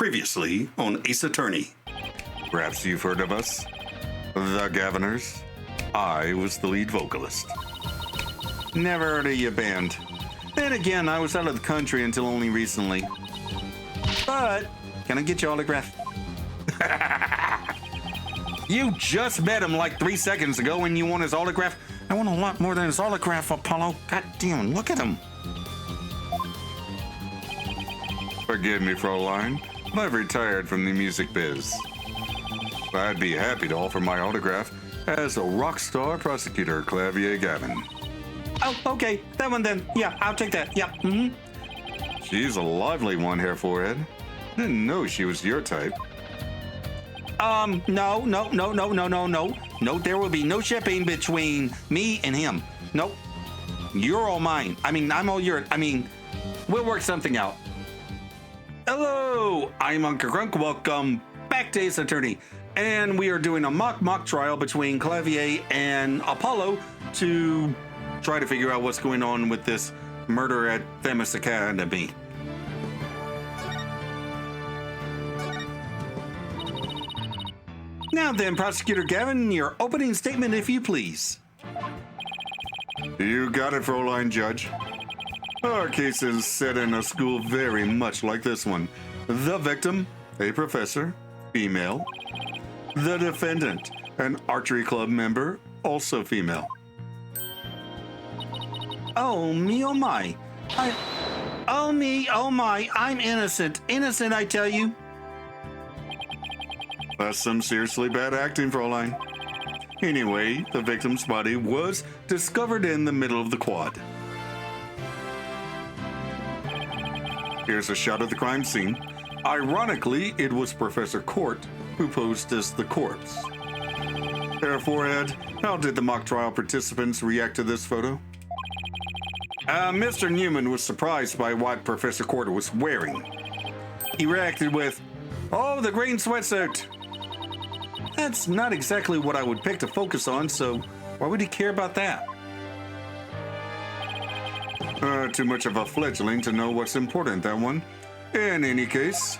Previously on Ace Attorney. Perhaps you've heard of us, the Governors. I was the lead vocalist. Never heard of your band. Then again, I was out of the country until only recently. But, can I get your autograph? You just met him like 3 seconds ago and you want his autograph? I want a lot more than his autograph, Apollo. God damn, look at him. Forgive me, Fraulein. I've retired from the music biz. I'd be happy to offer my autograph as a rock star prosecutor, Clavier Gavin. Oh, okay. That one then. Yeah, I'll take that. Yeah. Mm-hmm. She's a lively one, Hair Forehead. Didn't know she was your type. No. No, there will be no shipping between me and him. Nope. You're all mine. I mean, I'm all yours. I mean, we'll work something out. Hello, I'm Unca Crunk. Welcome back to Ace Attorney. And we are doing a mock trial between Clavier and Apollo to try to figure out what's going on with this murder at Themis Academy. Now then, Prosecutor Gavin, your opening statement, if you please. You got it, Fraulein Judge. Our case is set in a school very much like this one. The victim, a professor, female. The defendant, an archery club member, also female. Oh me, oh my. Oh me, oh my, I'm innocent. Innocent, I tell you. That's some seriously bad acting, Fraulein. Anyway, the victim's body was discovered in the middle of the quad. Here's a shot of the crime scene. Ironically, it was Professor Court who posed as the corpse. Hair Forehead, how did the mock trial participants react to this photo? Mr. Newman was surprised by what Professor Court was wearing. He reacted with, "Oh, the green sweatsuit." That's not exactly what I would pick to focus on, so why would he care about that? Too much of a fledgling to know what's important, that one. In any case,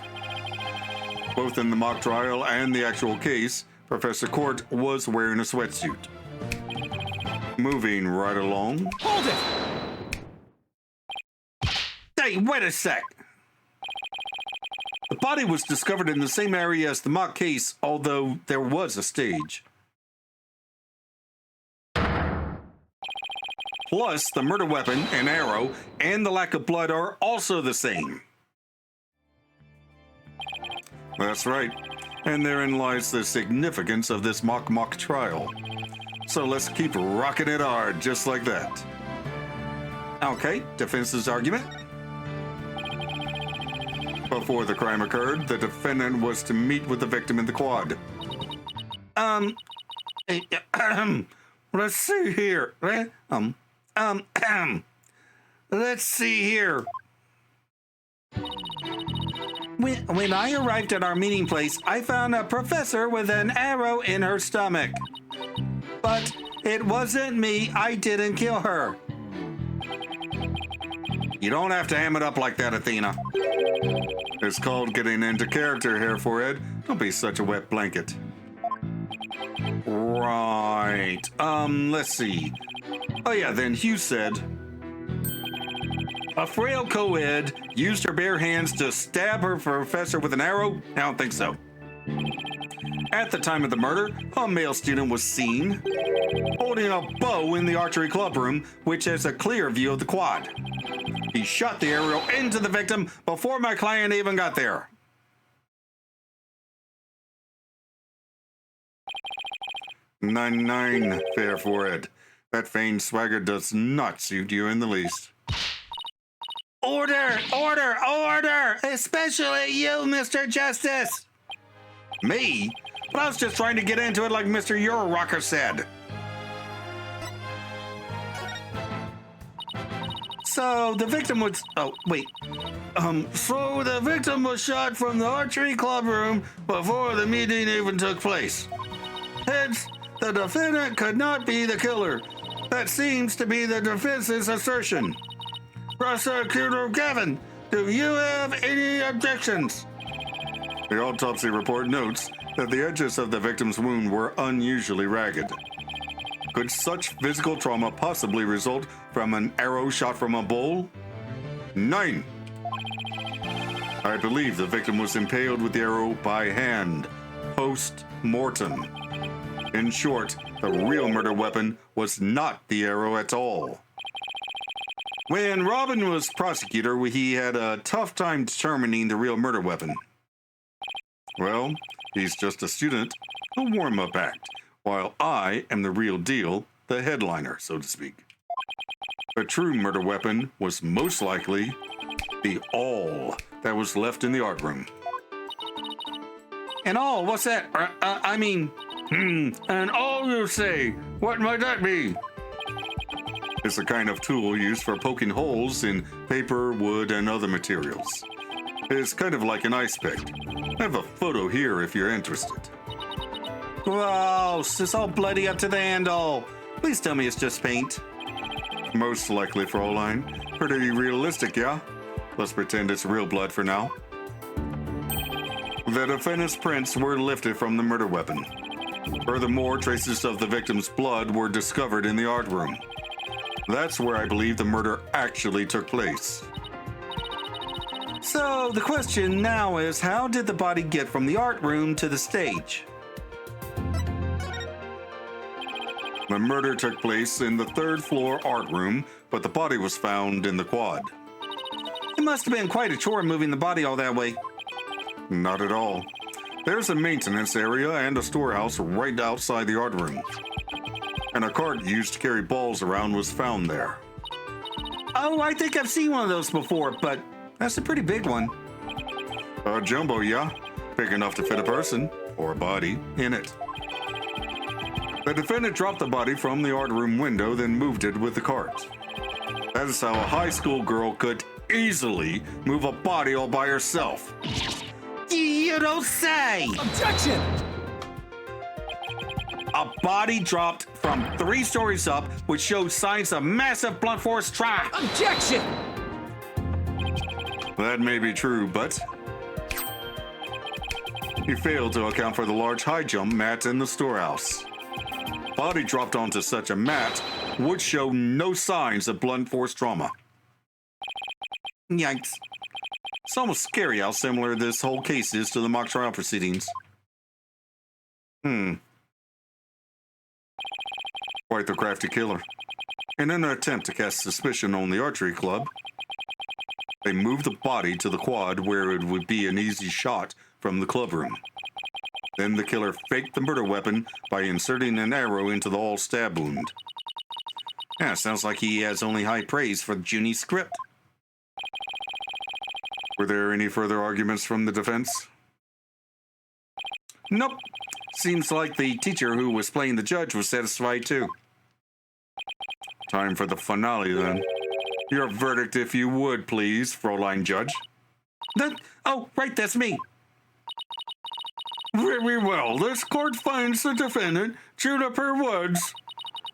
both in the mock trial and the actual case, Professor Court was wearing a sweatsuit. Moving right along. Hold it! Hey, wait a sec! The body was discovered in the same area as the mock case, although there was a stage. Plus, the murder weapon, an arrow, and the lack of blood are also the same. That's right. And therein lies the significance of this mock trial. So let's keep rocking it hard, just like that. Okay, defense's argument. Before the crime occurred, the defendant was to meet with the victim in the quad. Let's see here. Let's see here. When I arrived at our meeting place, I found a professor with an arrow in her stomach. But it wasn't me. I didn't kill her. You don't have to ham it up like that, Athena. It's called getting into character, Hair Forehead. Don't be such a wet blanket. Right. Let's see. Oh yeah, then Hugh said, a frail co-ed used her bare hands to stab her professor with an arrow? I don't think so. At the time of the murder, a male student was seen holding a bow in the archery club room, which has a clear view of the quad. He shot the arrow into the victim before my client even got there. Nine, Fair Forehead. That feigned swagger does not suit you in the least. Order! Order! Order! Especially you, Mr. Justice! Me? But I was just trying to get into it like Mr. Euro-Rocker said. So the victim was... Oh, wait. So the victim was shot from the archery club room before the meeting even took place. Hence, the defendant could not be the killer. That seems to be the defense's assertion. Prosecutor Gavin, do you have any objections? The autopsy report notes that the edges of the victim's wound were unusually ragged. Could such physical trauma possibly result from an arrow shot from a bull? 9. I believe the victim was impaled with the arrow by hand, post-mortem. In short, the real murder weapon was not the arrow at all. When Robin was prosecutor, he had a tough time determining the real murder weapon. Well, he's just a student, a warm-up act, while I am the real deal, the headliner, so to speak. The true murder weapon was most likely the awl that was left in the art room. An awl? What's that? An awl, you say? What might that be? It's a kind of tool used for poking holes in paper, wood, and other materials. It's kind of like an ice pick. I have a photo here if you're interested. Gross, it's all bloody up to the handle. Please tell me it's just paint. Most likely, Fraulein. Pretty realistic, yeah? Let's pretend it's real blood for now. The defendant's prints were lifted from the murder weapon. Furthermore, traces of the victim's blood were discovered in the art room. That's where I believe the murder actually took place. So, the question now is, how did the body get from the art room to the stage? The murder took place in the third-floor art room, but the body was found in the quad. It must have been quite a chore moving the body all that way. Not at all. There's a maintenance area and a storehouse right outside the art room. And a cart used to carry balls around was found there. Oh, I think I've seen one of those before, but that's a pretty big one. A jumbo, yeah. Big enough to fit a person, or a body, in it. The defendant dropped the body from the art room window, then moved it with the cart. That is how a high school girl could easily move a body all by herself. You don't say! Objection! A body dropped from 3 stories up, which shows signs of massive blunt force trauma. Objection! That may be true, but you failed to account for the large high jump mat in the storehouse. Body dropped onto such a mat would show no signs of blunt force trauma. Yikes. It's almost scary how similar this whole case is to the mock trial proceedings. Quite the crafty killer. In an attempt to cast suspicion on the archery club, they moved the body to the quad where it would be an easy shot from the clubroom. Then the killer faked the murder weapon by inserting an arrow into the all stab wound. Yeah, sounds like he has only high praise for the Junie script. Were there any further arguments from the defense? Nope. Seems like the teacher who was playing the judge was satisfied too. Time for the finale then. Your verdict, if you would, please, Fraulein Judge. Oh, right, that's me. Very well. This court finds the defendant, Juniper Woods.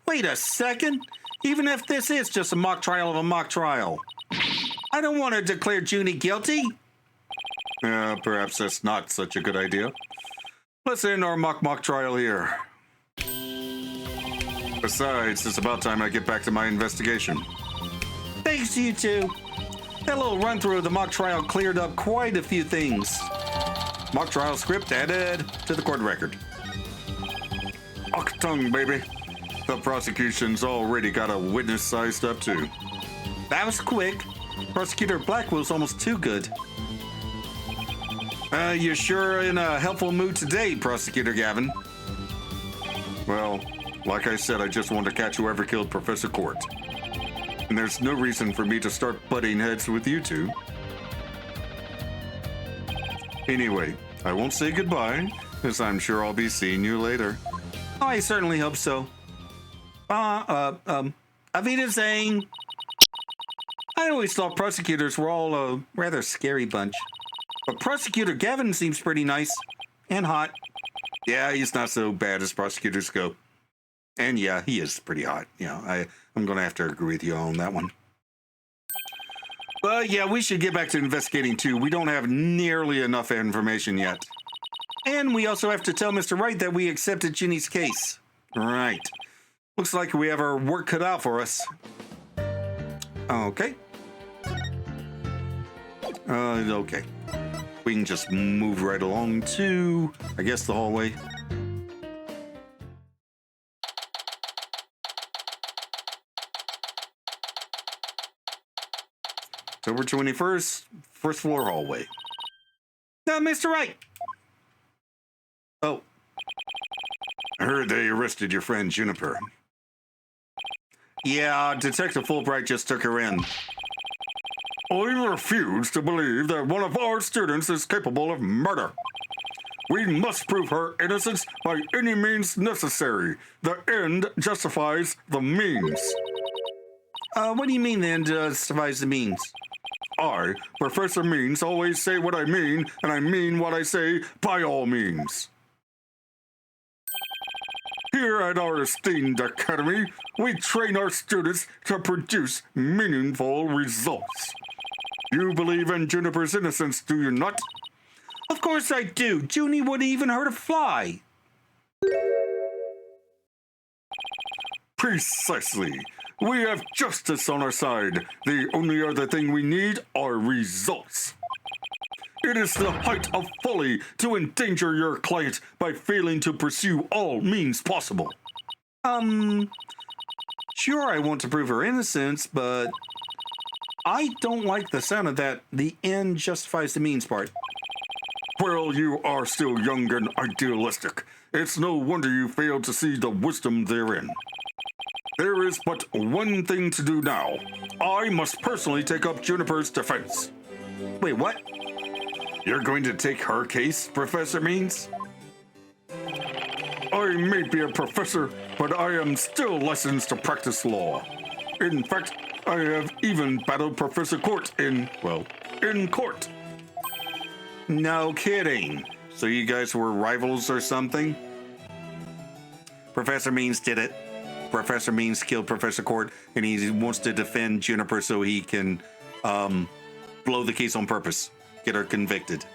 Wait a second. Even if this is just a mock trial of a mock trial, I don't want to declare Junie guilty. Perhaps that's not such a good idea. Let's end our mock trial here. Besides, it's about time I get back to my investigation. Thanks to you two. That little run-through of the mock trial cleared up quite a few things. Mock trial script added to the court record. Tongue, baby. The prosecution's already got a witness sized up too. That was quick. Prosecutor Blackwell's almost too good. You're sure in a helpful mood today, Prosecutor Gavin. Well, like I said, I just want to catch whoever killed Professor Court. And there's no reason for me to start butting heads with you two. Anyway, I won't say goodbye, as I'm sure I'll be seeing you later. I certainly hope so. Avita Zane. I always thought prosecutors were all a rather scary bunch. But Prosecutor Gavin seems pretty nice. And hot. Yeah, he's not so bad as prosecutors go. And yeah, he is pretty hot. You know, I'm going to have to agree with you on that one. Yeah, we should get back to investigating too. We don't have nearly enough information yet. And we also have to tell Mr. Wright that we accepted Ginny's case. Right. Looks like we have our work cut out for us. Okay. Okay. We can just move right along to, I guess, the hallway. October 21st, first floor hallway. Mr. Wright. Oh. I heard they arrested your friend Juniper. Yeah, Detective Fulbright just took her in. I refuse to believe that one of our students is capable of murder. We must prove her innocence by any means necessary. The end justifies the means. What do you mean the end justifies the means? I, Professor Means, always say what I mean, and I mean what I say by all means. Here at our esteemed academy, we train our students to produce meaningful results. You believe in Juniper's innocence, do you not? Of course I do. Junie wouldn't even hurt a fly. Precisely. We have justice on our side. The only other thing we need are results. It is the height of folly to endanger your client by failing to pursue all means possible. Sure, I want to prove her innocence, but I don't like the sound of that the end justifies the means part. Well, you are still young and idealistic. It's no wonder you failed to see the wisdom therein. There is but one thing to do now. I must personally take up Juniper's defense. Wait, what? You're going to take her case, Professor Means? I may be a professor, but I am still licensed to practice law. In fact, I have even battled Professor Court in court. No kidding. So you guys were rivals or something? Professor Means did it. Professor Means killed Professor Court, and he wants to defend Juniper so he can blow the case on purpose. Get her convicted.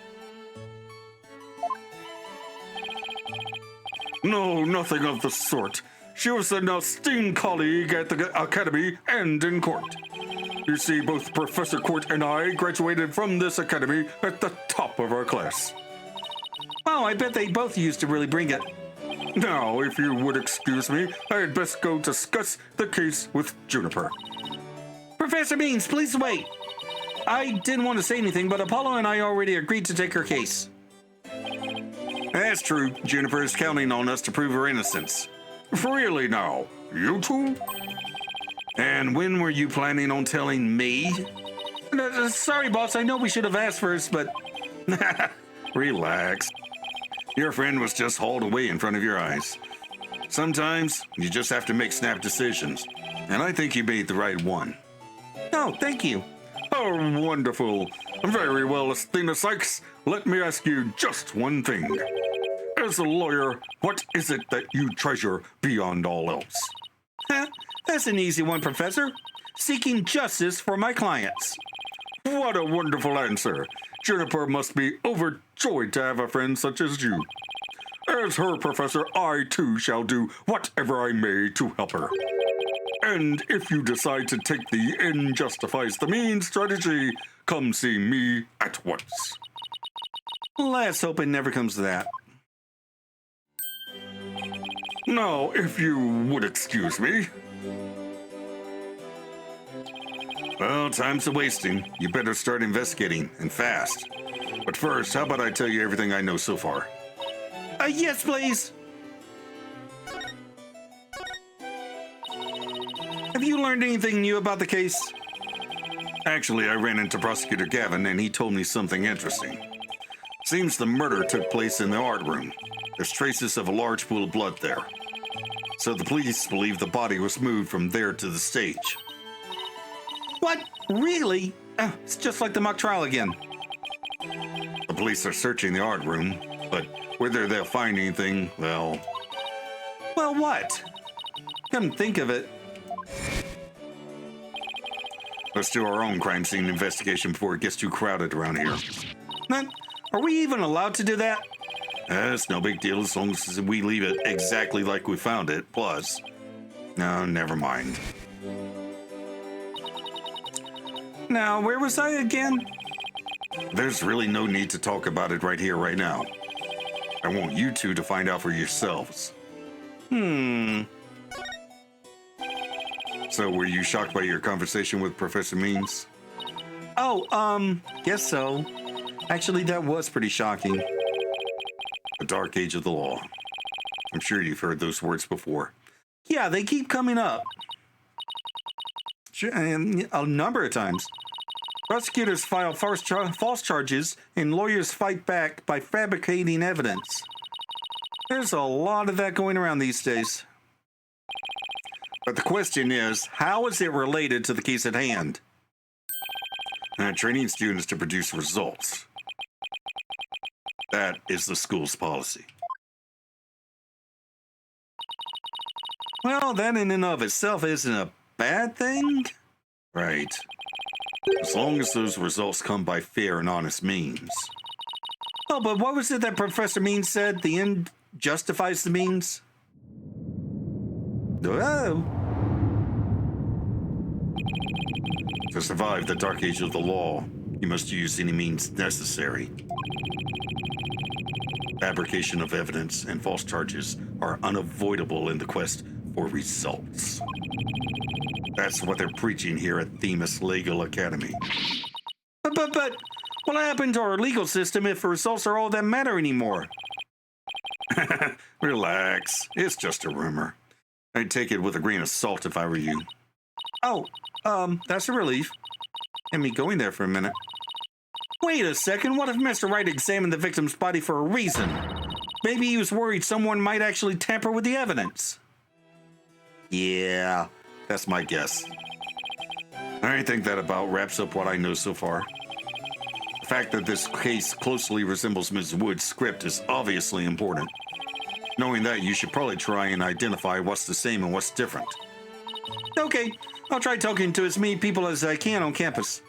No, nothing of the sort. She was an esteemed colleague at the academy and in court. You see, both Professor Court and I graduated from this academy at the top of our class. Oh, I bet they both used to really bring it. Now, if you would excuse me, I had best go discuss the case with Juniper. Professor Means, please wait. I didn't want to say anything, but Apollo and I already agreed to take her case. That's true. Juniper is counting on us to prove her innocence. Really now? You two? And when were you planning on telling me? Sorry, boss. I know we should have asked first, but... Relax. Your friend was just hauled away in front of your eyes. Sometimes you just have to make snap decisions, and I think you made the right one. Oh, thank you. Oh, wonderful. Very well, Athena Sykes. Let me ask you just one thing. As a lawyer, what is it that you treasure beyond all else? That's an easy one, Professor. Seeking justice for my clients. What a wonderful answer. Juniper must be overjoyed to have a friend such as you. As her professor, I too shall do whatever I may to help her. And if you decide to take the end justifies the means strategy, come see me at once. Let's hope it never comes to that. Now, if you would excuse me. Well, time's a-wasting. You better start investigating, and fast. But first, how about I tell you everything I know so far? Yes, please. Have you learned anything new about the case? Actually, I ran into Prosecutor Gavin, and he told me something interesting. Seems the murder took place in the art room. There's traces of a large pool of blood there. So the police believe the body was moved from there to the stage. What? Really? It's just like the mock trial again. The police are searching the art room, but whether they'll find anything, well... Well, what? Come think of it. Let's do our own crime scene investigation before it gets too crowded around here. Are we even allowed to do that? It's no big deal as long as we leave it exactly like we found it. Plus, no, never mind. Now, where was I again? There's really no need to talk about it right here, right now. I want you two to find out for yourselves. So, were you shocked by your conversation with Professor Means? Oh, guess so. Actually, that was pretty shocking. The Dark Age of the Law. I'm sure you've heard those words before. Yeah, they keep coming up. And a number of times. Prosecutors file false charges, and lawyers fight back by fabricating evidence. There's a lot of that going around these days. But the question is, how is it related to the case at hand? Training students to produce results. That is the school's policy. Well, that in and of itself isn't a bad thing. Right. As long as those results come by fair and honest means. Oh, but what was it that Professor Means said? The end justifies the means? Oh. To survive the Dark Age of the Law, you must use any means necessary. Fabrication of evidence and false charges are unavoidable in the quest for results. That's what they're preaching here at Themis Legal Academy. But what happened to our legal system if results are all that matter anymore? Relax. It's just a rumor. I'd take it with a grain of salt if I were you. Oh, that's a relief. And me going there for a minute. Wait a second, what if Mr. Wright examined the victim's body for a reason? Maybe he was worried someone might actually tamper with the evidence. Yeah, that's my guess. I think that about wraps up what I know so far. The fact that this case closely resembles Ms. Wood's script is obviously important. Knowing that, you should probably try and identify what's the same and what's different. Okay, I'll try talking to as many people as I can on campus.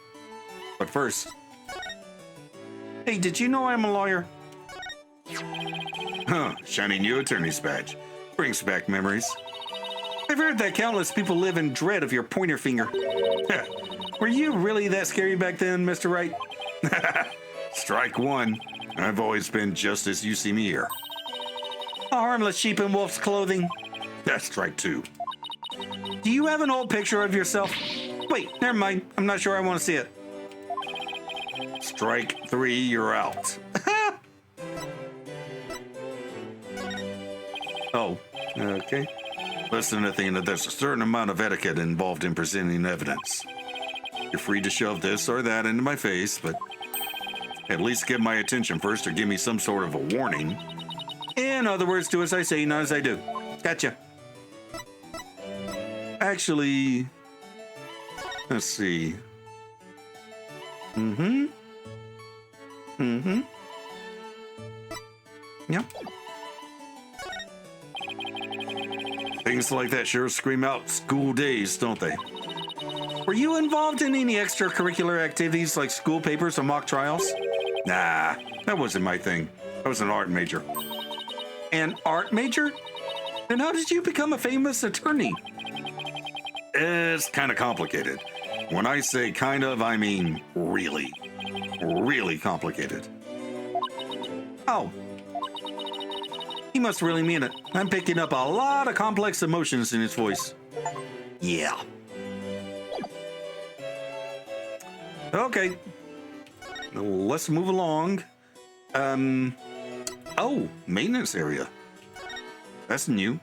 But first... Hey, did you know I'm a lawyer? Shining new attorney's badge. Brings back memories. I've heard that countless people live in dread of your pointer finger. Were you really that scary back then, Mr. Wright? Strike one. I've always been just as you see me here. A harmless sheep in wolf's clothing. That's strike two. Do you have an old picture of yourself? Wait, never mind. I'm not sure I want to see it. Strike three, you're out. Oh, okay. Listen, Athena, there's a certain amount of etiquette involved in presenting evidence. You're free to shove this or that into my face, but at least get my attention first or give me some sort of a warning. In other words, do as I say, not as I do. Gotcha. Actually, let's see. Yeah. Things like that sure scream out school days, don't they? Were you involved in any extracurricular activities like school papers or mock trials? Nah, that wasn't my thing. I was an art major. An art major? Then how did you become a famous attorney? It's kind of complicated. When I say kind of, I mean really, really complicated. Oh. He must really mean it. I'm picking up a lot of complex emotions in his voice. Yeah. Okay. Let's move along. Oh, maintenance area. That's new.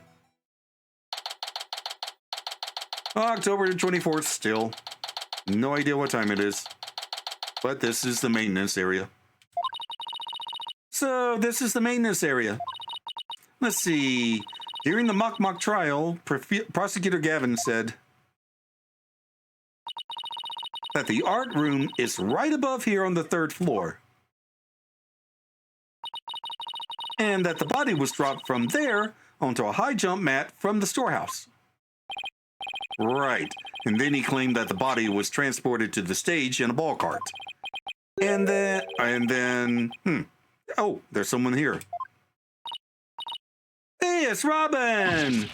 October 24th still. No idea what time it is. But this is the maintenance area. So this is the maintenance area. Let's see. During the mock trial, Prosecutor Gavin said that the art room is right above here on the 3rd floor. And that the body was dropped from there onto a high jump mat from the storehouse. Right. And then he claimed that the body was transported to the stage in a ball cart. And then, oh, there's someone here. Hey, it's Robin!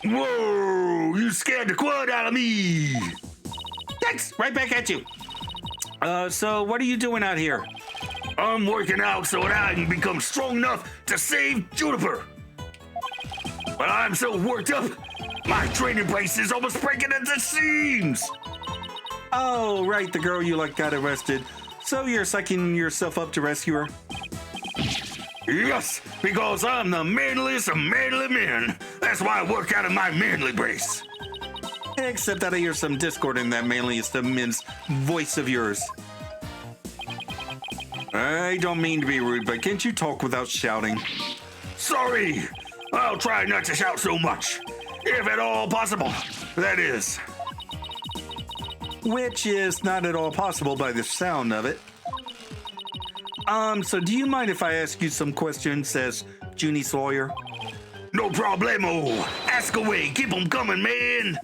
Whoa, you scared the crud out of me. Thanks, right back at you. So what are you doing out here? I'm working out so that I can become strong enough to save Juniper. But I'm so worked up, my training place is almost breaking at the seams. Oh, right, the girl you got arrested. So you're psyching yourself up to rescue her? Yes, because I'm the manliest of manly men. That's why I work out of my manly brace. Except that I hear some discord in that manliest of men's voice of yours. I don't mean to be rude, but can't you talk without shouting? Sorry, I'll try not to shout so much. If at all possible, that is. Which is not at all possible by the sound of it. So do you mind if I ask you some questions, says Junie's lawyer? No problemo. Ask away. Keep 'em coming, man.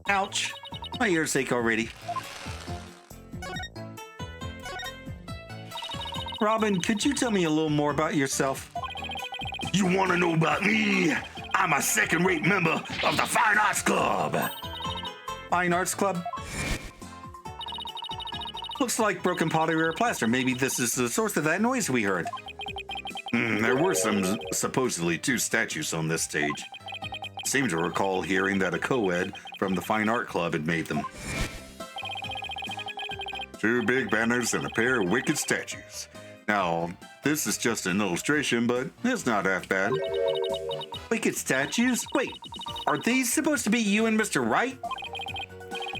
Ouch. My ears ache already. Robin, could you tell me a little more about yourself? You want to know about me? I'm a second-rate member of the Fine Arts Club. Fine Arts Club? Looks like broken pottery or plaster. Maybe this is the source of that noise we heard. There were some supposedly 2 statues on this stage. Seem to recall hearing that a co-ed from the Fine Art Club had made them. 2 big banners and a pair of wicked statues. Now, this is just an illustration, but it's not half bad. Wicked statues? Wait, are these supposed to be you and Mr. Wright?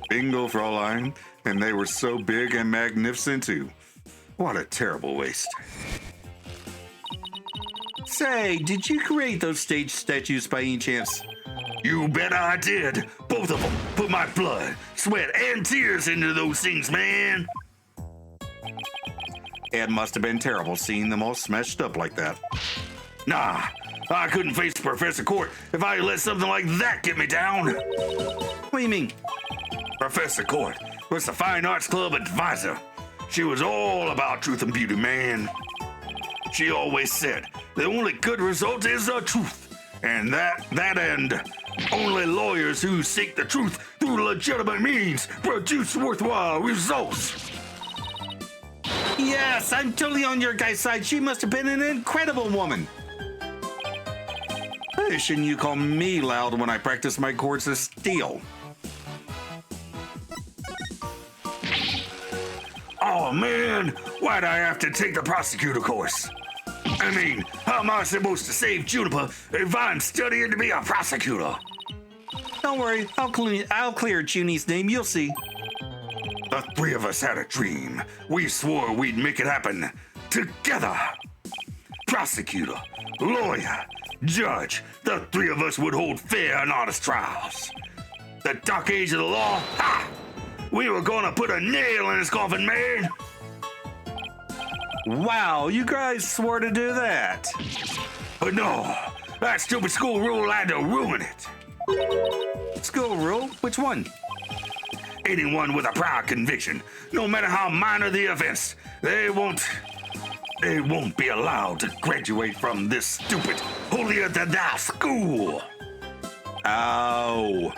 Bingo, Fraulein. And they were so big and magnificent, too. What a terrible waste. Say, did you create those stage statues by any chance? You bet I did. Both of them. Put my blood, sweat, and tears into those things, man. It must have been terrible seeing them all smashed up like that. Nah, I couldn't face Professor Court if I let something like that get me down. What do you mean? Professor Court was the Fine Arts Club advisor. She was all about truth and beauty, man. She always said the only good result is the truth. And that and only lawyers who seek the truth through legitimate means produce worthwhile results. Yes, I'm totally on your guy's side. She must have been an incredible woman. Hey, shouldn't you call me loud when I practice my chords of steel? Oh man, why'd I have to take the prosecutor course? I mean, how am I supposed to save Juniper if I'm studying to be a prosecutor? Don't worry, I'll clear Junie's name, you'll see. The 3 of us had a dream. We swore we'd make it happen. Together. Prosecutor, lawyer, judge, the 3 of us would hold fair and honest trials. The dark age of the law, ha! We were gonna put a nail in his coffin, man. Wow, you guys swore to do that. But no, that stupid school rule had to ruin it. School rule? Which one? Anyone with a prior conviction, no matter how minor the offense, they won't be allowed to graduate from this stupid holier-than-thou school. Oh.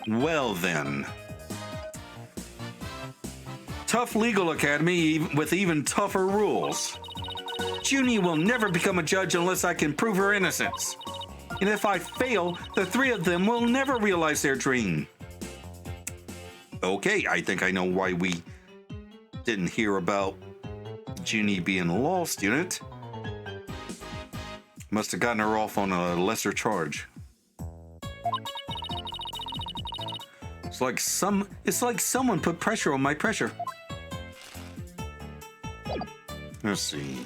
Well then. Tough legal academy with even tougher rules. Junie will never become a judge unless I can prove her innocence. And if I fail, the 3 of them will never realize their dream. Okay, I think I know why we didn't hear about Junie being a law student. Must have gotten her off on a lesser charge. It's like someone put pressure on my pressure. Let's see.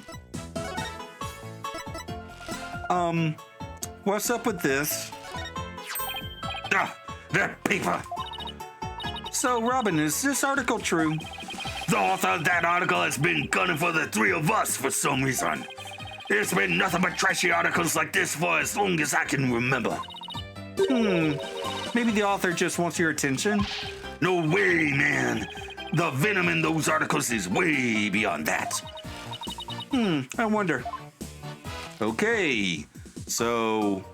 What's up with this? Ah, that paper. So, Robin, is this article true? The author of that article has been gunning for the 3 of us for some reason. It's been nothing but trashy articles like this for as long as I can remember. Maybe the author just wants your attention? No way, man. The venom in those articles is way beyond that. I wonder. Okay, so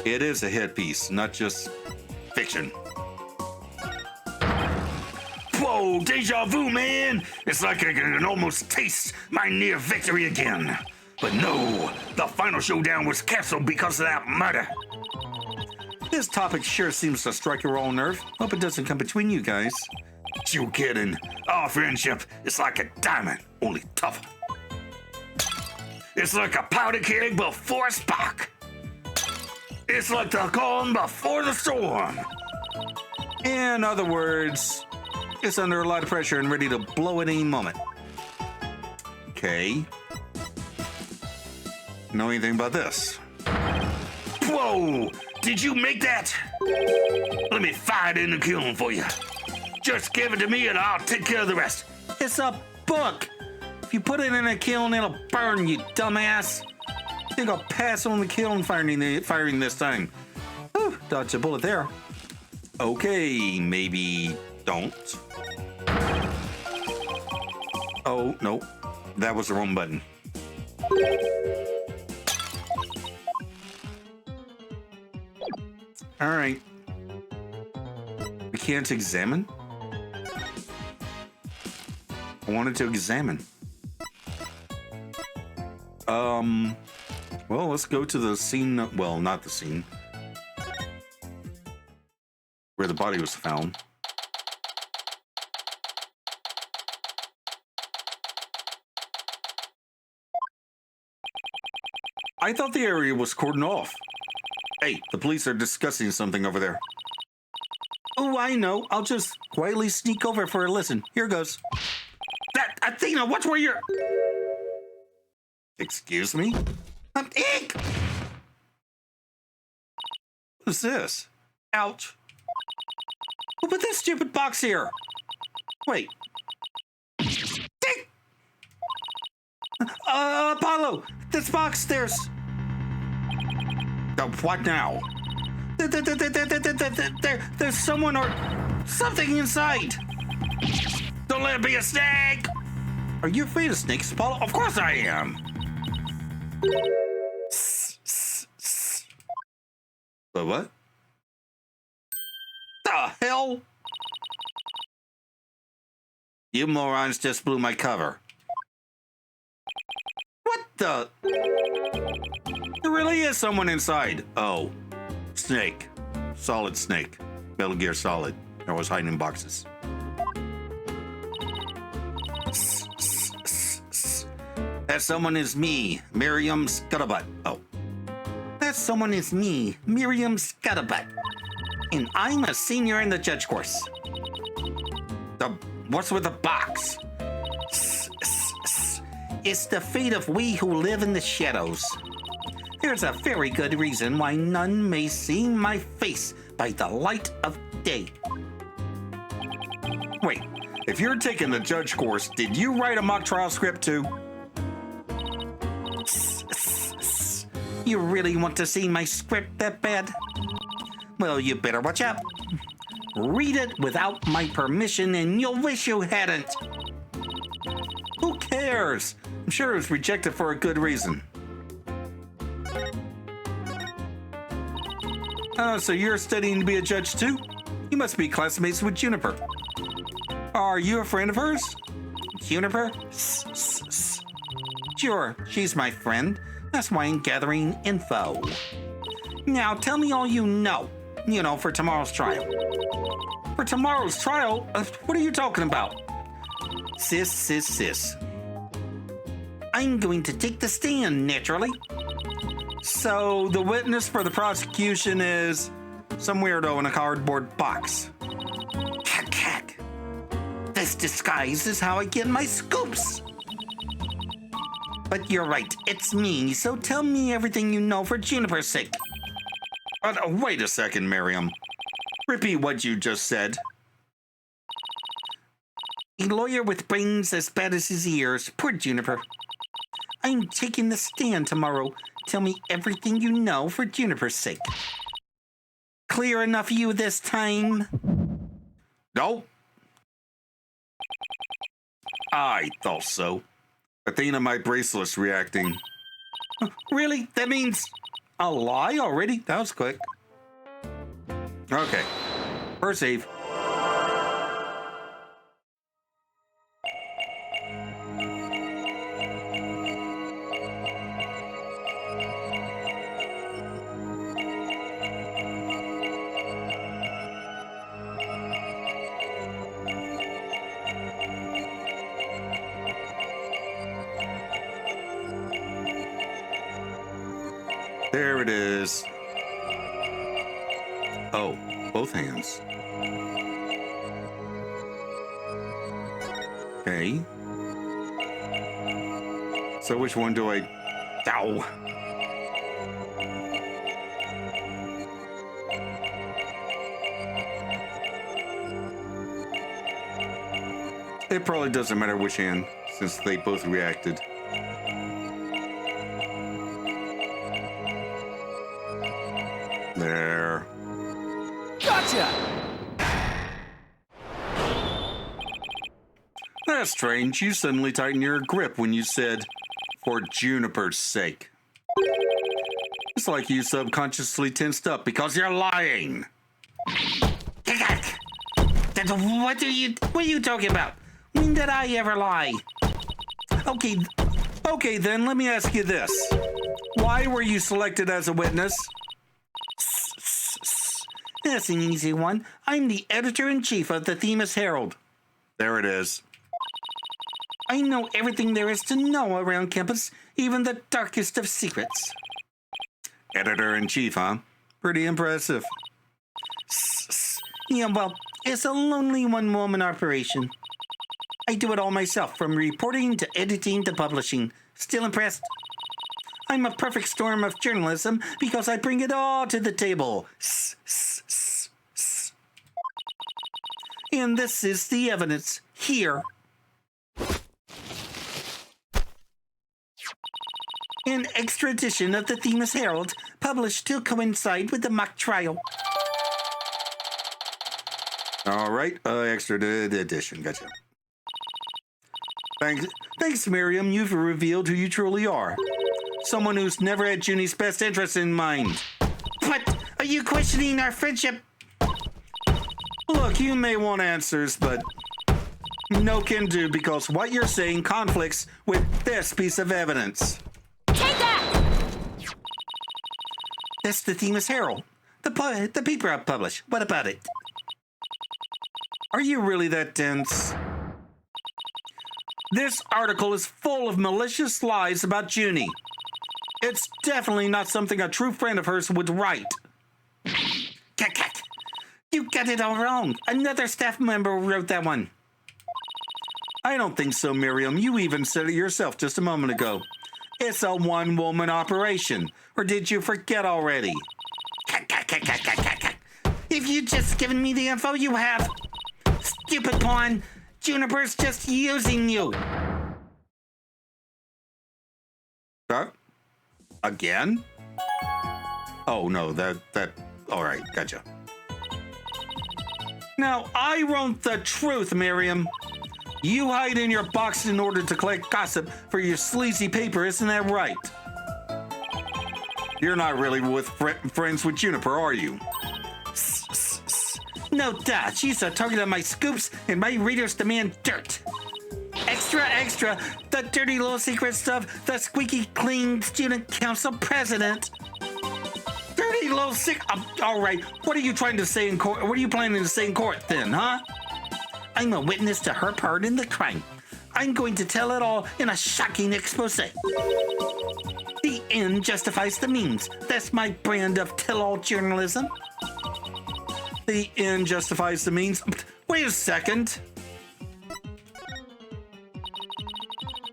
it is a hit piece, not just fiction. Whoa, deja vu, man. It's like I can almost taste my near victory again. But no, the final showdown was canceled because of that murder. This topic sure seems to strike a raw nerve. Hope it doesn't come between you guys. You kidding? Our friendship is like a diamond, only tougher. It's like a powder keg before a spark. It's like the calm before the storm. In other words, it's under a lot of pressure and ready to blow at any moment. Okay. Know anything about this? Whoa! Did you make that? Let me fire it in the kiln for you. Just give it to me and I'll take care of the rest. It's a book. If you put it in a kiln, it'll burn, you dumbass. I think I'll pass on the kiln firing this thing. Whew, dodged a bullet there. Okay, maybe don't. Oh, no. That was the wrong button. All right. We can't examine? I wanted to examine. Well, let's go to the scene. Well, not the scene. Where the body was found. I thought the area was cordoned off. Hey, the police are discussing something over there. Oh, I know. I'll just quietly sneak over for a listen. Here goes. That Athena, watch where you're... Excuse me? Eek! What's this? Ouch. Who put this stupid box here? Wait. Eek! Apollo! This box, there's... What now? There's someone or something inside. Don't let it be a snake! Are you afraid of snakes, Apollo? Of course I am. But what? The hell? You morons just blew my cover. What the? There really is someone inside. Oh, snake. Solid snake. Metal Gear Solid. I was hiding in boxes. That someone is me, Miriam Scuttlebutt. Oh. That someone is me, Miriam Scuttlebutt. And I'm a senior in the judge course. What's with the box? It's the fate of we who live in the shadows. There's a very good reason why none may see my face by the light of day. Wait, if you're taking the judge course, did you write a mock trial script too? You really want to see my script that bad? Well, you better watch out. Read it without my permission and you'll wish you hadn't. Who cares? I'm sure it was rejected for a good reason. So you're studying to be a judge too? You must be classmates with Juniper. Are you a friend of hers? Juniper? Sure, she's my friend. That's why I'm gathering info. Now tell me all you know for tomorrow's trial. For tomorrow's trial? What are you talking about? Sis. I'm going to take the stand, naturally. So the witness for the prosecution is some weirdo in a cardboard box. Cack. This disguise is how I get my scoops. But you're right, it's me, so tell me everything you know for Juniper's sake. Wait a second, Miriam. Repeat what you just said. A lawyer with brains as bad as his ears. Poor Juniper. I'm taking the stand tomorrow. Tell me everything you know for Juniper's sake. clear enough you this time? Nope. I thought so. Athena, my bracelet's reacting. Really? That means a lie already? That was quick. Okay. First save. There it is. Oh, both hands. Okay. So which one do I... Ow. It probably doesn't matter which hand, since they both reacted. There. Gotcha! That's strange. You suddenly tightened your grip when you said, "for Juniper's sake." It's like you subconsciously tensed up because you're lying. What are you talking about? When did I ever lie? Okay, then let me ask you this. Why were you selected as a witness? That's an easy one. I'm the editor-in-chief of the Phoenix Herald. There it is. I know everything there is to know around campus, even the darkest of secrets. Editor-in-chief, huh? Pretty impressive. Yeah, well, it's a lonely one-woman operation. I do it all myself, from reporting to editing to publishing. Still impressed? I'm a perfect storm of journalism because I bring it all to the table. And this is the evidence here. An extra edition of the Phoenix Herald, published to coincide with the mock trial. All right, extra edition. Gotcha. Thanks, Miriam. You've revealed who you truly are. Someone who's never had Junie's best interest in mind. What? Are you questioning our friendship? Look, you may want answers, but no can do because what you're saying conflicts with this piece of evidence. Take that! That's the Phoenix Herald. The paper I publish. What about it? Are you really that dense? This article is full of malicious lies about Junie. It's definitely not something a true friend of hers would write. You got it all wrong. Another staff member wrote that one. I don't think so, Miriam. You even said it yourself just a moment ago. It's a one-woman operation. Or did you forget already? If you'd just given me the info you have. Stupid pawn. Juniper's just using you. Huh? Again? Oh, no, that, all right, gotcha. Now, I wrote the truth, Miriam. You hide in your box in order to collect gossip for your sleazy paper, isn't that right? You're not really friends with Juniper, are you? No doubt, she's a target of my scoops, and my readers demand dirt. Extra, the dirty little secret stuff, the squeaky clean student council president. Dirty little all right, what are you trying to say in court? What are you planning to say in court then, huh? I'm a witness to her part in the crime. I'm going to tell it all in a shocking expose. The end justifies the means. That's my brand of tell-all journalism. The end justifies the means. Wait a second.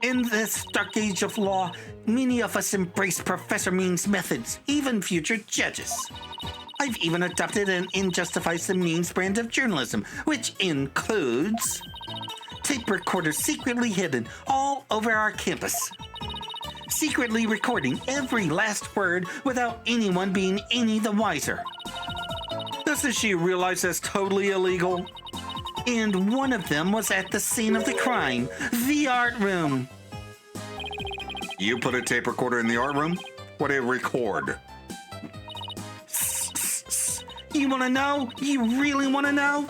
In this dark age of law, many of us embrace Professor Means methods, even future judges. I've even adopted an end justifies the means brand of journalism, which includes tape recorders secretly hidden all over our campus. Secretly recording every last word without anyone being any the wiser. Doesn't she realize that's totally illegal? And one of them was at the scene of the crime, the art room. You put a tape recorder in the art room? What did it record? You want to know? You really want to know?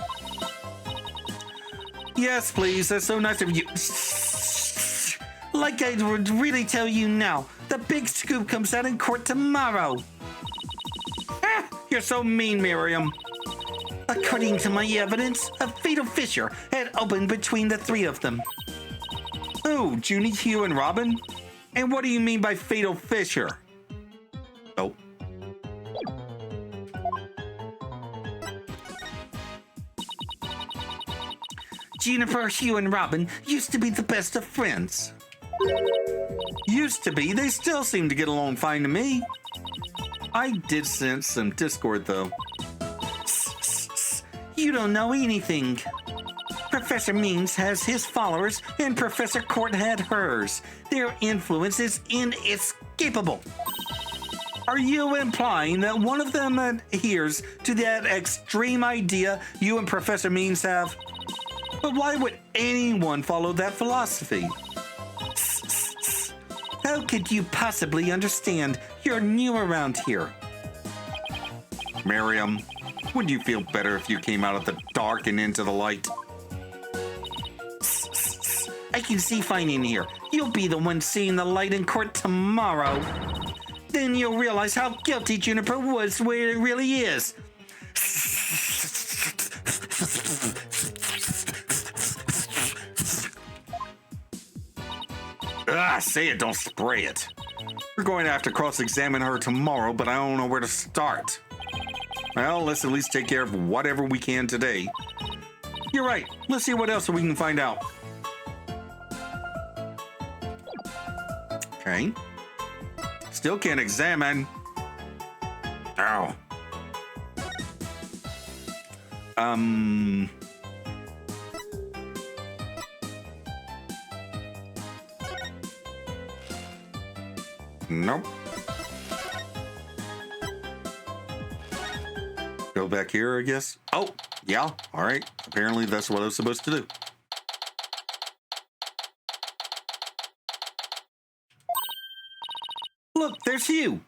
Yes, please. That's so nice of you. Like I would really tell you now, the big scoop comes out in court tomorrow. Ah, you're so mean, Miriam. According to my evidence, a fatal fissure had opened between the three of them. Oh, Junie, Hugh, and Robin? And what do you mean by fatal fissure? Oh. Juniper, Hugh, and Robin used to be the best of friends. Used to be? They still seem to get along fine to me. I did sense some discord, though. You don't know anything. Professor Means has his followers, and Professor Court had hers. Their influence is inescapable. Are you implying that one of them adheres to that extreme idea you and Professor Means have? But why would anyone follow that philosophy? How could you possibly understand? You're new around here. Miriam, wouldn't you feel better if you came out of the dark and into the light? I can see fine in here. You'll be the one seeing the light in court tomorrow. Then you'll realize how guilty Juniper was where it really is. Say it, don't spray it. We're going to have to cross-examine her tomorrow, but I don't know where to start. Well, let's at least take care of whatever we can today. You're right. Let's see what else we can find out. Okay. Still can't examine. Ow. Nope. Go back here, I guess. Oh, yeah. All right. Apparently that's what I was supposed to do. Look, there's Hugh.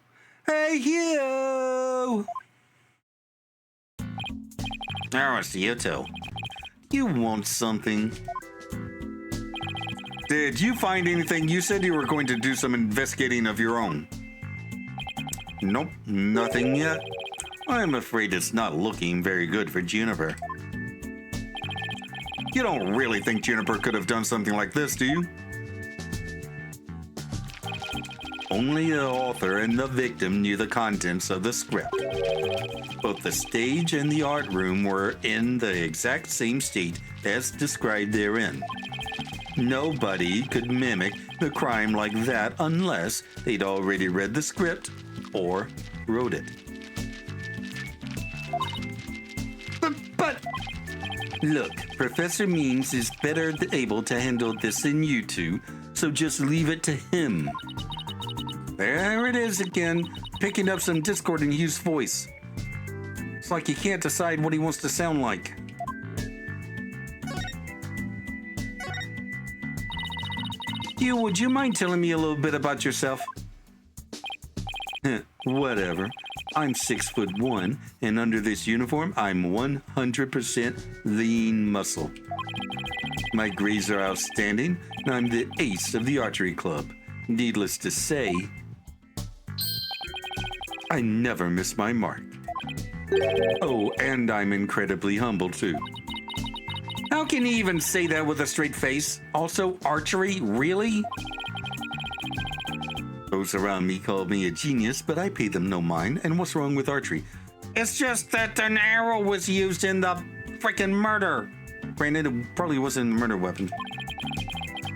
Hey, Hugh. Oh, it's you two. You want something? Did you find anything? You said you were going to do some investigating of your own. Nope, nothing yet. I'm afraid it's not looking very good for Juniper. You don't really think Juniper could have done something like this, do you? Only the author and the victim knew the contents of the script. Both the stage and the art room were in the exact same state as described therein. Nobody could mimic the crime like that unless they'd already read the script or wrote it. But look, Professor Means is better able to handle this than you two, so just leave it to him. There it is again, picking up some discord in Hugh's voice. It's like he can't decide what he wants to sound like. Hugh, would you mind telling me a little bit about yourself? Whatever. I'm 6'1", and under this uniform, I'm 100% lean muscle. My grades are outstanding, and I'm the ace of the archery club. Needless to say, I never miss my mark. Oh, and I'm incredibly humble, too. How can you even say that with a straight face? Also, archery? Really? Those around me call me a genius, but I pay them no mind. And what's wrong with archery? It's just that an arrow was used in the freaking murder. Granted, it probably wasn't a murder weapon.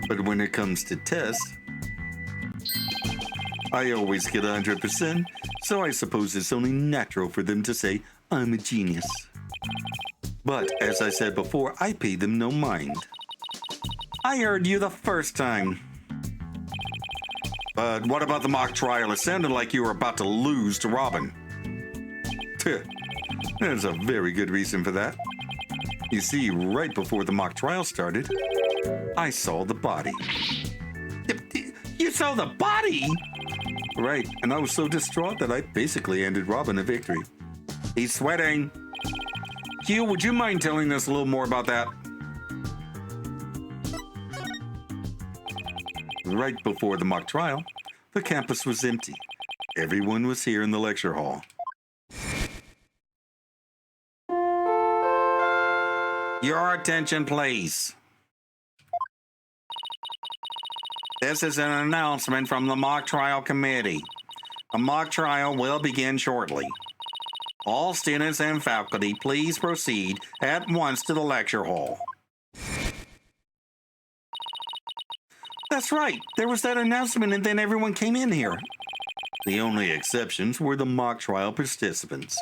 But when it comes to tests, I always get 100%, so I suppose it's only natural for them to say I'm a genius. But, as I said before, I pay them no mind. I heard you the first time. But what about the mock trial? It sounded like you were about to lose to Robin. There's a very good reason for that. You see, right before the mock trial started, I saw the body. You saw the body? Right, and I was so distraught that I basically handed Robin a victory. He's sweating. Hugh, would you mind telling us a little more about that? Right before the mock trial, the campus was empty. Everyone was here in the lecture hall. Your attention, please. This is an announcement from the mock trial committee. The mock trial will begin shortly. All students and faculty, please proceed at once to the lecture hall. That's right. There was that announcement and then everyone came in here. The only exceptions were the mock trial participants.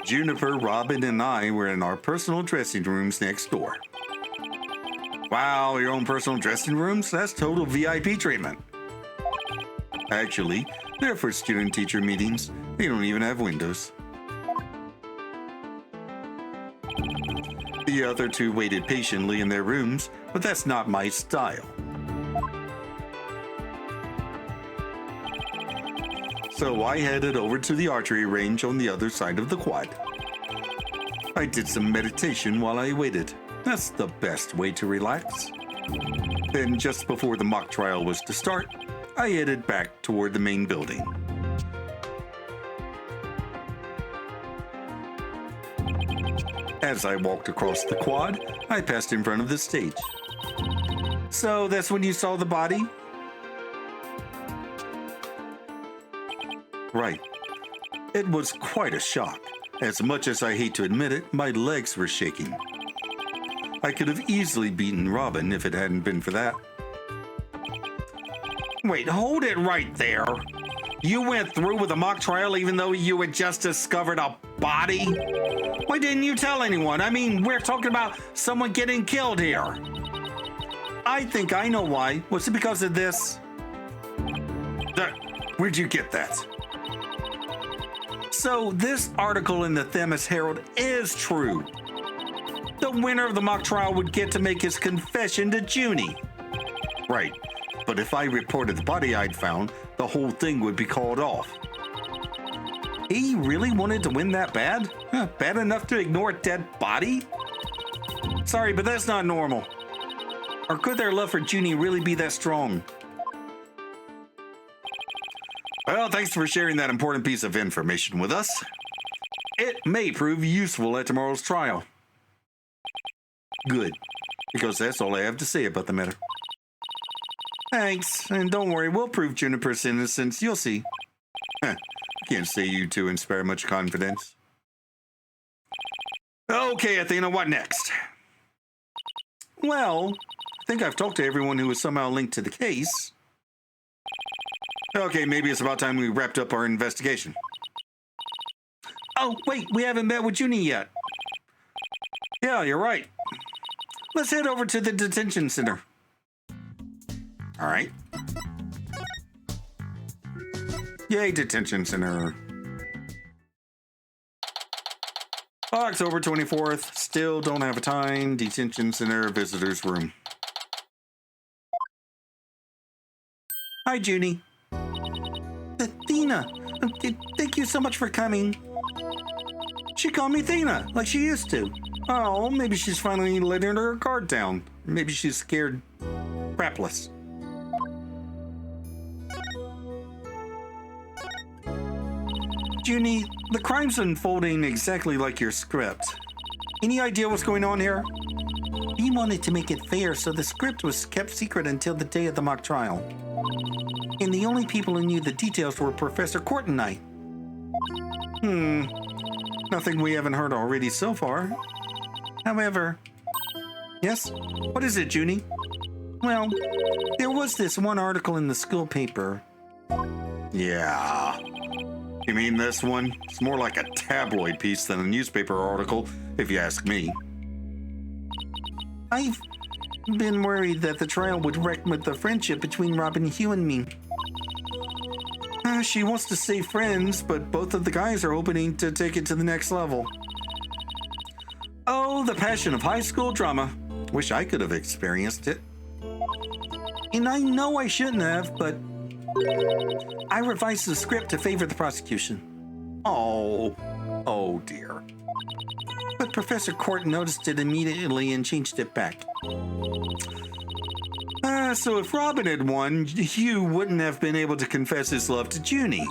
Juniper, Robin, and I were in our personal dressing rooms next door. Wow, your own personal dressing rooms? That's total VIP treatment. Actually, they're for student-teacher meetings. They don't even have windows. The other two waited patiently in their rooms, but that's not my style. So I headed over to the archery range on the other side of the quad. I did some meditation while I waited. That's the best way to relax. Then just before the mock trial was to start, I headed back toward the main building. As I walked across the quad, I passed in front of the stage. So that's when you saw the body? Right. It was quite a shock. As much as I hate to admit it, my legs were shaking. I could have easily beaten Robin if it hadn't been for that. Wait, hold it right there. You went through with a mock trial even though you had just discovered a body? Why didn't you tell anyone? I mean, we're talking about someone getting killed here. I think I know why. Was it because of this? Where'd you get that? So this article in the Themis Herald is true. The winner of the mock trial would get to make his confession to Junie. Right, but if I reported the body I'd found, the whole thing would be called off. He really wanted to win that bad? Bad enough to ignore a dead body? Sorry, but that's not normal. Or could their love for Junie really be that strong? Well, thanks for sharing that important piece of information with us. It may prove useful at tomorrow's trial. Good, because that's all I have to say about the matter. Thanks, and don't worry, we'll prove Juniper's innocence. You'll see. I can't say you two inspire much confidence. Okay, Athena, what next? Well, I think I've talked to everyone who was somehow linked to the case. Okay, maybe it's about time we wrapped up our investigation. Oh, wait, we haven't met with Junie yet. Yeah, you're right. Let's head over to the detention center. All right. Yay, detention center. October 24th, still don't have a time. Detention center visitors room. Hi, Junie. Athena, thank you so much for coming. She called me Athena, like she used to. Oh, maybe she's finally letting her guard down. Maybe she's scared crapless. Junie, the crime's unfolding exactly like your script. Any idea what's going on here? He wanted to make it fair, so the script was kept secret until the day of the mock trial. And the only people who knew the details were Professor Court and I. Nothing we haven't heard already so far. However... Yes? What is it, Junie? Well, there was this one article in the school paper. Yeah. You mean this one? It's more like a tabloid piece than a newspaper article, if you ask me. I've been worried that the trial would wreck with the friendship between Robin, Hugh, and me. She wants to stay friends, but both of the guys are hoping to take it to the next level. Oh, the passion of high school drama. Wish I could have experienced it. And I know I shouldn't have, but I revised the script to favor the prosecution. Oh dear. But Professor Court noticed it immediately and changed it back. So if Robin had won, Hugh wouldn't have been able to confess his love to Junie.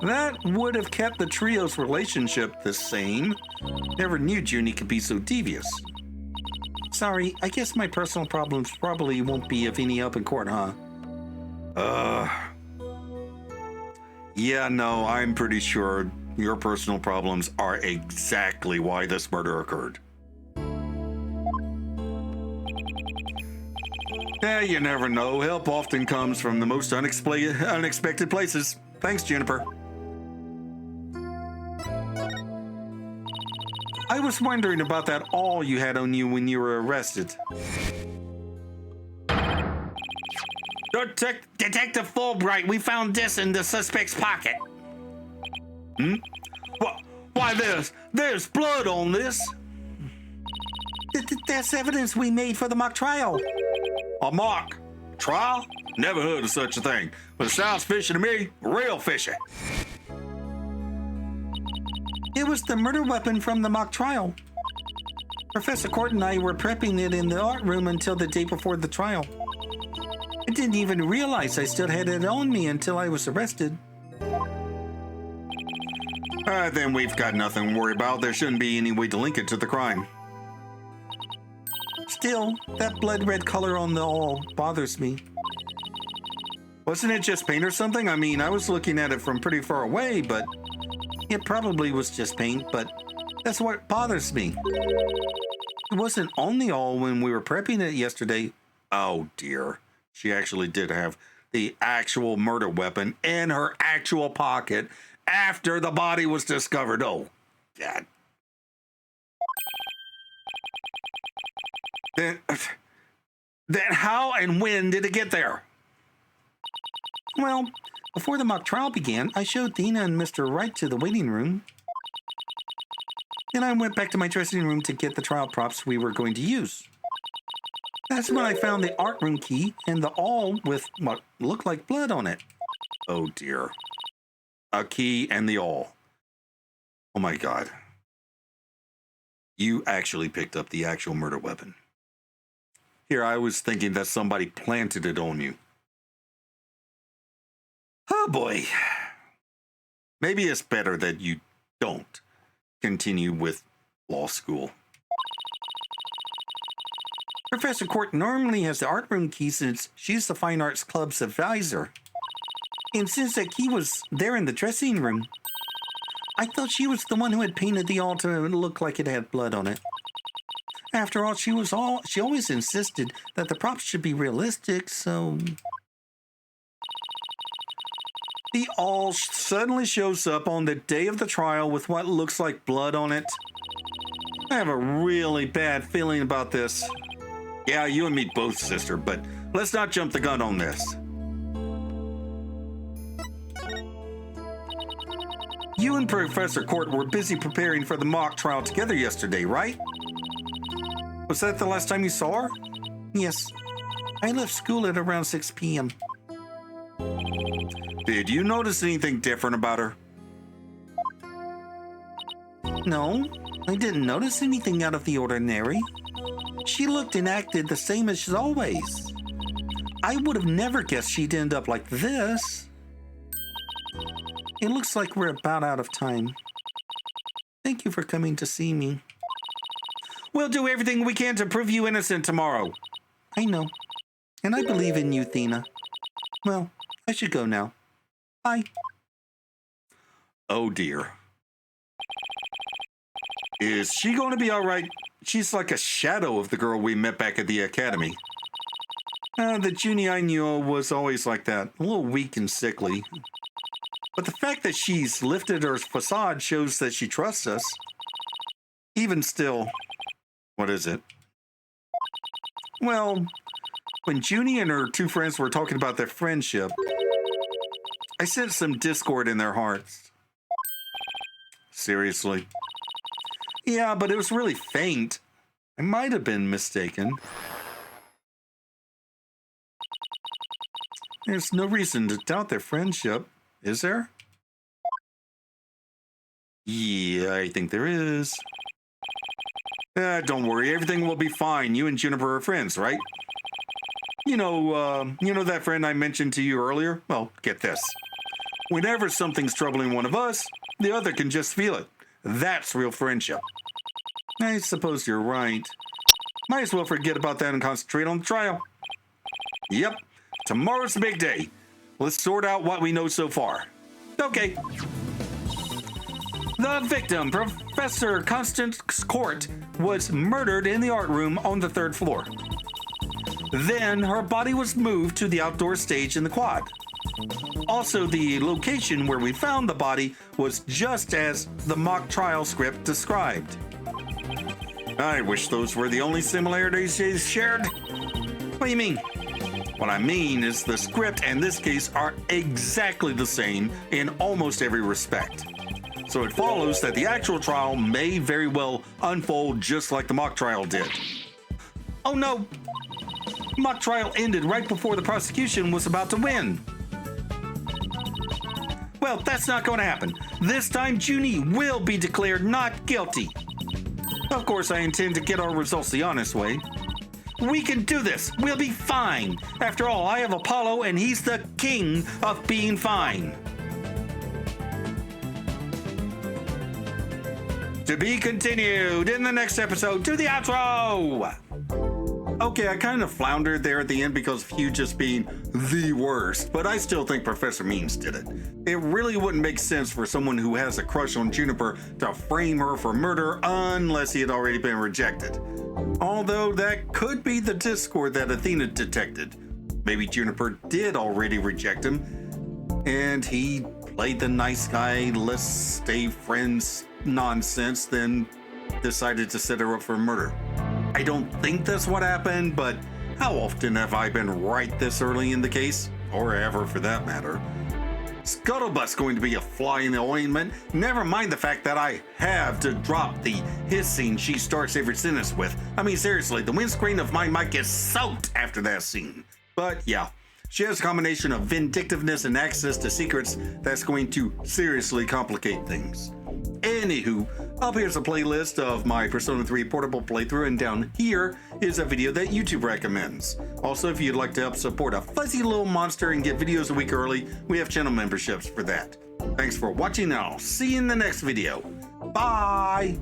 That would have kept the trio's relationship the same. Never knew Junie could be so devious. Sorry, I guess my personal problems probably won't be of any help in court, huh? Yeah, no, I'm pretty sure your personal problems are exactly why this murder occurred. Yeah, you never know. Help often comes from the most unexpected places. Thanks, Juniper. I was wondering about that awl you had on you when you were arrested. Detective Fulbright, we found this in the suspect's pocket. Why, there's blood on this. That's evidence we made for the mock trial. A mock trial? Never heard of such a thing. But it sounds fishy to me. Real fishy. It was the murder weapon from the mock trial. Professor Court and I were prepping it in the art room until the day before the trial. I didn't even realize I still had it on me until I was arrested. Then we've got nothing to worry about. There shouldn't be any way to link it to the crime. Still, that blood red color on the awl bothers me. Wasn't it just paint or something? I mean, I was looking at it from pretty far away, but... It probably was just paint, but that's what bothers me. It wasn't on the awl when we were prepping it yesterday. Oh, dear. She actually did have the actual murder weapon in her actual pocket after the body was discovered. Oh, God. Then how and when did it get there? Well, before the mock trial began, I showed Athena and Mr. Wright to the waiting room. Then I went back to my dressing room to get the trial props we were going to use. That's when I found the art room key and the awl with what looked like blood on it. Oh, dear. A key and the awl. Oh, my God. You actually picked up the actual murder weapon. Here, I was thinking that somebody planted it on you. Oh, boy. Maybe it's better that you don't continue with law school. Professor Court normally has the art room key since she's the Fine Arts Club's advisor. And since that key was there in the dressing room, I thought she was the one who had painted the awl to look like it had blood on it. After all, she always insisted that the props should be realistic, so... The awl suddenly shows up on the day of the trial with what looks like blood on it. I have a really bad feeling about this. Yeah, you and me both, sister, but let's not jump the gun on this. You and Professor Court were busy preparing for the mock trial together yesterday, right? Was that the last time you saw her? Yes. I left school at around 6 p.m. Did you notice anything different about her? No, I didn't notice anything out of the ordinary. She looked and acted the same as always. I would have never guessed she'd end up like this. It looks like we're about out of time. Thank you for coming to see me. We'll do everything we can to prove you innocent tomorrow. I know. And I believe in you, Athena. Well, I should go now. Bye. Oh, dear. Is she going to be all right? She's like a shadow of the girl we met back at the academy. The Junie I knew was always like that, a little weak and sickly. But the fact that she's lifted her facade shows that she trusts us. Even still, what is it? Well, when Junie and her two friends were talking about their friendship, I sensed some discord in their hearts. Seriously. Yeah, but it was really faint. I might have been mistaken. There's no reason to doubt their friendship, is there? Yeah, I think there is. Don't worry, everything will be fine. You and Juniper are friends, right? You know that friend I mentioned to you earlier? Well, get this. Whenever something's troubling one of us, the other can just feel it. That's real friendship. I suppose you're right. Might as well forget about that and concentrate on the trial. Yep, tomorrow's the big day. Let's sort out what we know so far. Okay. The victim, Professor Constance Court, was murdered in the art room on the 3rd floor. Then her body was moved to the outdoor stage in the quad. Also, the location where we found the body was just as the mock trial script described. I wish those were the only similarities they shared. What do you mean? What I mean is the script and this case are exactly the same in almost every respect. So it follows that the actual trial may very well unfold just like the mock trial did. Oh no! Mock trial ended right before the prosecution was about to win. Well, that's not going to happen. This time, Junie will be declared not guilty. Of course, I intend to get our results the honest way. We can do this. We'll be fine. After all, I have Apollo, and he's the king of being fine. To be continued in the next episode. To the outro! Okay, I kind of floundered there at the end because of Hugh just being the worst, but I still think Professor Means did it. It really wouldn't make sense for someone who has a crush on Juniper to frame her for murder unless he had already been rejected. Although that could be the discord that Athena detected. Maybe Juniper did already reject him, and he played the nice guy, let's stay friends nonsense, then decided to set her up for murder. I don't think that's what happened, but how often have I been right this early in the case? Or ever, for that matter. Scuttlebutt's going to be a fly in the ointment, never mind the fact that I have to drop the hissing she starts every sentence with. I mean, seriously, the windscreen of my mic is soaked after that scene. But yeah, she has a combination of vindictiveness and access to secrets that's going to seriously complicate things. Anywho, up here's a playlist of my Persona 3 portable playthrough, and down here is a video that YouTube recommends. Also, if you'd like to help support a fuzzy little monster and get videos a week early, we have channel memberships for that. Thanks for watching, and I'll see you in the next video. Bye!